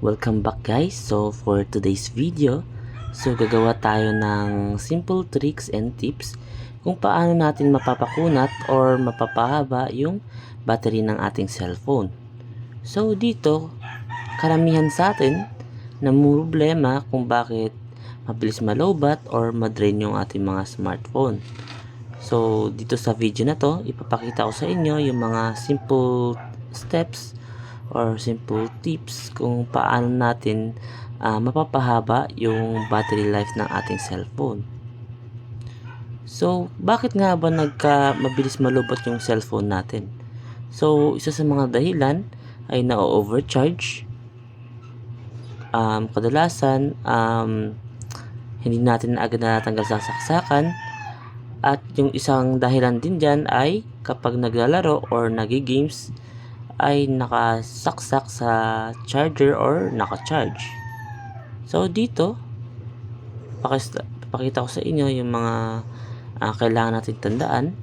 Welcome back guys. So for today's video, gagawa tayo ng simple tricks and tips kung paano natin mapapakunat or mapapahaba yung battery ng ating cellphone. So dito, karamihan sa atin na problema kung bakit mabilis malobat or madrain yung ating mga smartphone. So dito sa video na to, ipapakita ko sa inyo yung mga simple steps or simple tips kung paano natin mapapahaba yung battery life ng ating cellphone. So, bakit nga ba mabilis malubot yung cellphone natin? So, isa sa mga dahilan ay na-overcharge. Kadalasan, hindi natin agad natanggal sa saksakan. At yung isang dahilan din dyan ay kapag naglalaro or nagi-games, ay nakasaksak sa charger or naka-charge. So dito, pakita ko sa inyo yung mga kailangan natin tandaan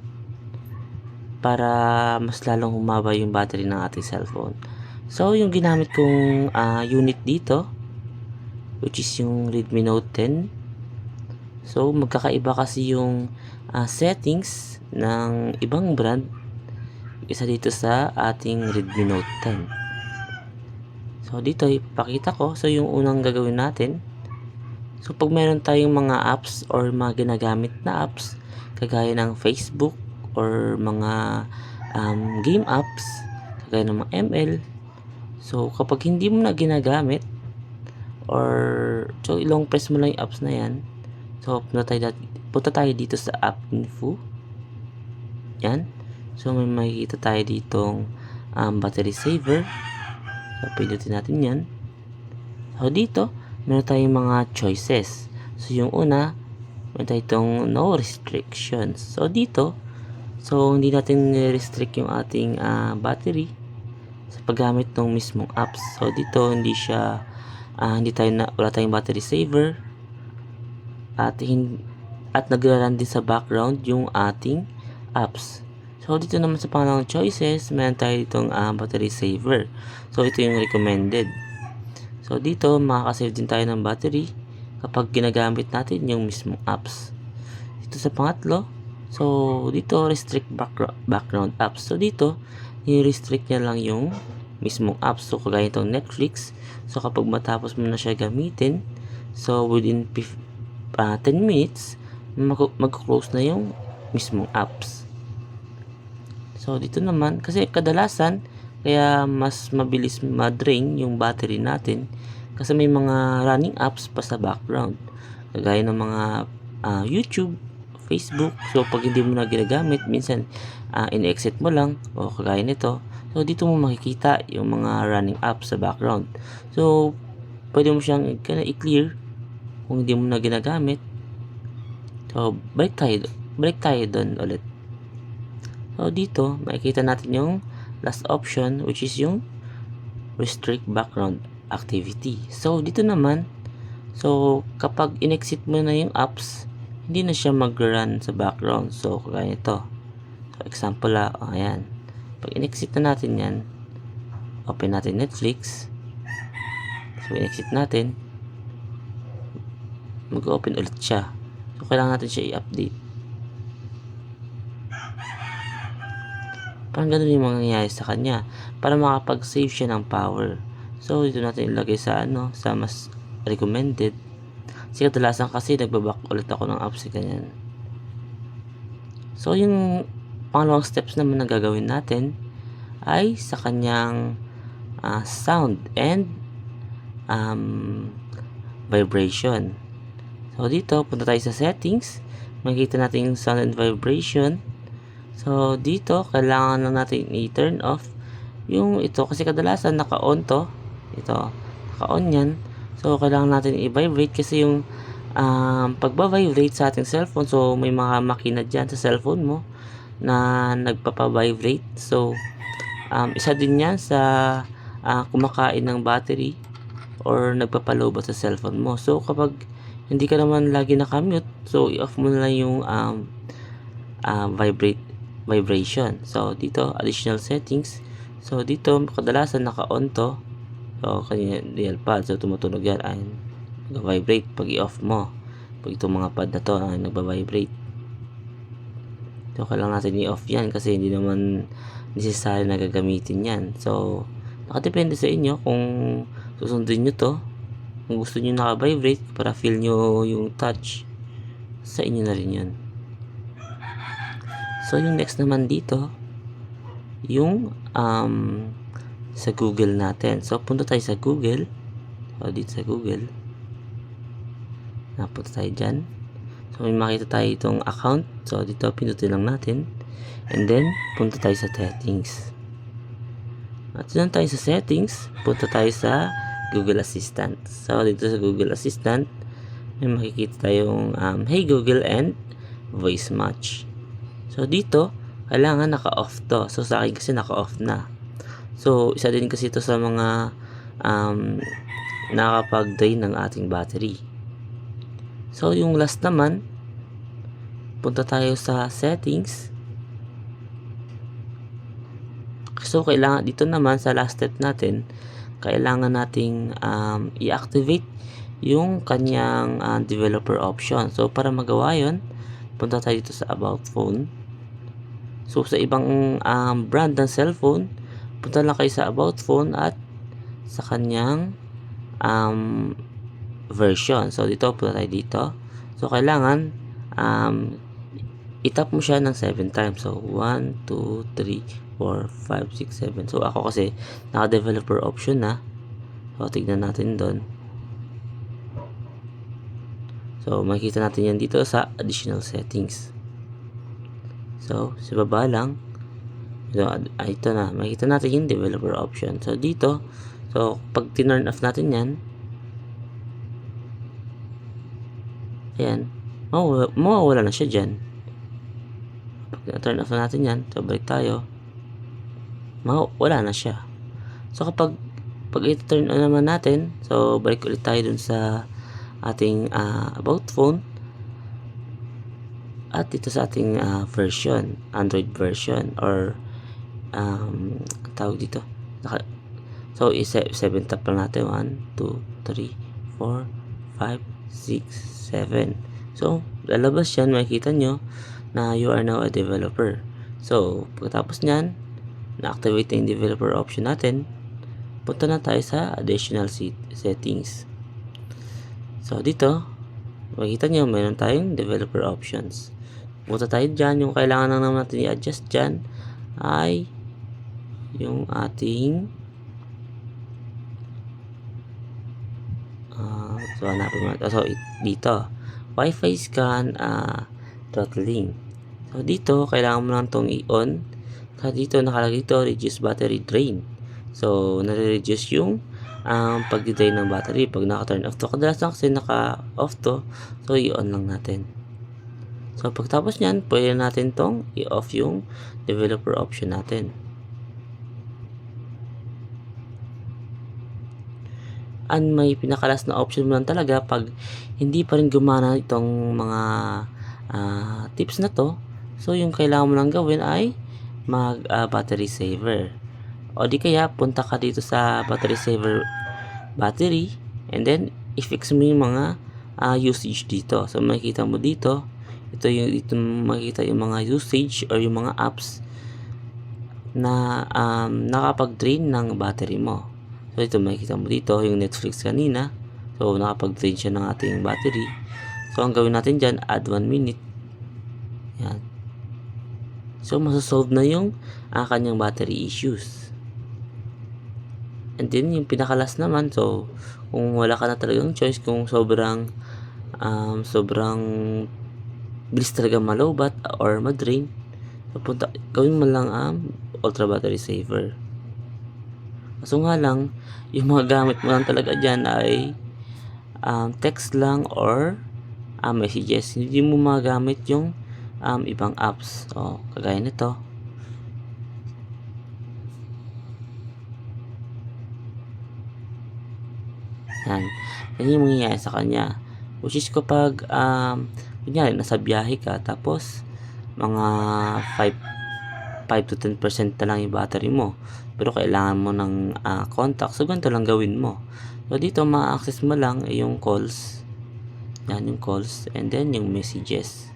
para mas lalong humaba yung battery ng ating cellphone. So yung ginamit kong unit dito, which is yung Redmi Note 10. So magkakaiba kasi yung settings ng ibang brand isa dito sa ating Redmi Note 10. So dito ipakita ko. So yung unang gagawin natin, so pag meron tayong mga apps or mga ginagamit na apps kagaya ng Facebook or mga game apps kagaya ng mga ML, so kapag hindi mo na ginagamit or so ilong press mo lang yung apps na yan, so punta tayo dito sa app info. Yan. So may makikita tayo ditong battery saver. So pindutin natin yan. So dito meron tayong mga choices. So yung una, meron tayo itong no restrictions. So dito, so hindi natin restrict yung ating battery sa paggamit ng mismong apps. So dito hindi siya wala tayong battery saver at nagra-run din sa background yung ating apps. So dito naman sa pangalawang choices, meron tayo ditong battery saver. So ito yung recommended. So dito makakasave din tayo ng battery kapag ginagamit natin yung mismong apps. Dito sa pangatlo, so dito restrict background apps. So dito i-restrict niya lang yung mismong apps. So kagaya itong Netflix, so kapag matapos mo na siya gamitin, so within 10 minutes mag-close na yung mismong apps. So dito naman, kasi kadalasan kaya mas mabilis ma-drain yung battery natin kasi may mga running apps pa sa background kagaya ng mga YouTube, Facebook. So pag hindi mo na ginagamit, minsan in-exit mo lang o kagaya nito, so dito mo makikita yung mga running apps sa background. So pwede mo siyang i-clear kung hindi mo na ginagamit. So balik tayo doon ulit. So dito makikita natin yung last option, which is yung restrict background activity. So dito naman, so kapag in-exit mo na yung apps, hindi na siya mag-run sa background. So kagaya nito, so example ayan, pag in-exit na natin yan, open natin Netflix. So in-exit natin, mag-open ulit siya. So kailangan natin siya i-update. Parang ganun yung mangyayari sa kanya para makapag-save siya ng power. So dito natin ilagay sa sa mas recommended. Kasi kadalasan kasi nagbaback ulit ako ng apps ganyan. So yung pangalawang steps naman na gagawin natin ay sa kanyang sound and vibration. So dito punta tayo sa settings. Makikita natin yung sound and vibration. So dito kailangan lang natin i-turn off yung ito kasi kadalasan naka-on to. Ito, naka-on yan. So kailangan natin i-vibrate kasi yung pagba-vibrate sa ating cellphone, so may mga makina dyan sa cellphone mo na nagpapa-vibrate. So isa din yan sa kumakain ng battery or nagpapalobot sa cellphone mo. So kapag hindi ka naman lagi nakamute, so i-off mo na lang yung vibration. So dito additional settings. So dito kadalasan naka-on to. So, kanya real pad. So, tumutunog yan. Ay, nag-vibrate pag i-off mo. Pag itong mga pad na to ay nagba-vibrate. So, kailangan natin i-off yan kasi hindi naman necessary na gagamitin yan. So, nakadepende sa inyo kung susundin nyo to. Kung gusto nyo naka-vibrate para feel nyo yung touch, sa inyo na rin yun. So, yung next naman dito, yung sa Google natin. So, punta tayo sa Google. So, dito sa Google. Napunta tayo dyan. So, may makita tayo itong account. So, dito, pindutin lang natin. And then, punta tayo sa settings. At dyan tayo sa settings, punta tayo sa Google Assistant. So, dito sa Google Assistant, may makikita tayong Hey Google and Voice Match. So, dito, kailangan naka-off to. So, sa akin kasi naka-off na. So, isa din kasi ito sa mga nakakapag-drain ng ating battery. So, yung last naman, punta tayo sa settings. So, kailangan dito naman sa last step natin, kailangan nating i-activate yung kanyang developer option. So, para magawa yon, punta tayo dito sa About Phone. So, sa ibang brand ng cellphone, punta lang kayo sa About Phone at sa kanyang version. So, dito, punta tayo dito. So, kailangan itap mo siya ng 7 times. So, 1, 2, 3, 4, 5, 6, 7. So, ako kasi naka-developer option na. So, tignan natin doon. So, makikita natin yan dito sa additional settings. So, sa baba lang. So, ito na. Makikita natin yung developer option. So, dito. So, pag tinurn off natin yan. Ayan. Mawawala na siya dyan. Pag turn off na natin yan. So, balik tayo. Wala na siya. So, kapag i-turn on naman natin. So, balik ulit tayo dun sa ating About Phone at dito sa ating version, Android version or tawag dito. So, 7 tap lang natin. 1, 2, 3, 4, 5, 6, 7. So, lalabas yan. Makikita nyo na you are now a developer. So, pagkatapos nyan, na-activate yung developer option natin, punta na tayo sa additional settings. So, dito, makikita nyo, mayroon tayong developer options. Punta tayo dyan. Yung kailangan lang naman natin i-adjust dyan ay yung ating so, hanapin mo. So, dito, Wi-Fi scan throttling. So, dito, kailangan mo lang itong i-on. Kasi dito, nakalagay dito, reduce battery drain. So, nare-reduce yung pag-drain ng battery pag naka-turn off to. Kadalasan kasi naka-off to, so i-on lang natin. So, pagtapos nyan, pwede natin tong i-off yung developer option natin. And may pinakalas na option mo lang talaga pag hindi pa rin gumana itong mga tips na to. So, yung kailangan mo lang gawin ay mag-battery saver. O di kaya, punta ka dito sa battery saver battery and then i-fix mo yung mga usage dito. So, makikita mo dito, ito makikita yung mga usage or yung mga apps na nakapag-drain ng battery mo. So, ito makikita mo dito yung Netflix kanina. So, nakapag-drain siya ng ating battery. So, ang gawin natin dyan, add 1 minute. Yan. So, masasolve na yung kanyang battery issues. And then, yung pinakalas naman, so, kung wala ka na talagang choice, kung sobrang bilis talaga malobat or madrain, so, gawin mo lang ultra battery saver. So, nga lang, yung mga gamit mo lang talaga dyan ay text lang or messages. Hindi mo magamit yung ibang apps. So, kagaya nito. Yan. Yan yung mangyayari sa kanya. Which is kapag, kunyari, nasa biyahe ka, tapos, mga 5 5 to 10% na lang yung battery mo. Pero kailangan mo ng contact. So, ganito lang gawin mo. So, dito ma-access mo lang yung calls. Yan yung calls. And then yung messages.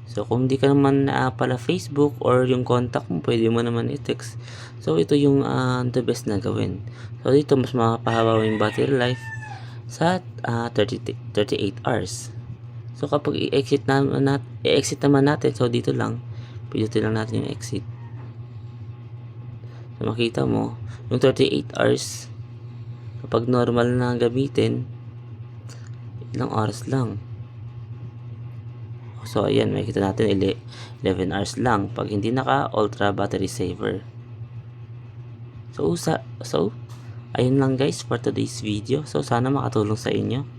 So, kung hindi ka naman pala Facebook or yung contact mo, pwede mo naman i-text. So, ito yung the best na gawin. So, dito mas mapahaba yung battery life sa 38 hours. So, kapag i-exit naman natin, so dito lang, pindutin lang natin yung exit. So, makita mo, yung 38 hours, kapag normal na gamitin, ilang oras lang. So, ayan, makikita natin 11 hours lang pag hindi naka-ultra battery saver. So, ayun lang guys for today's video. So, sana makatulong sa inyo.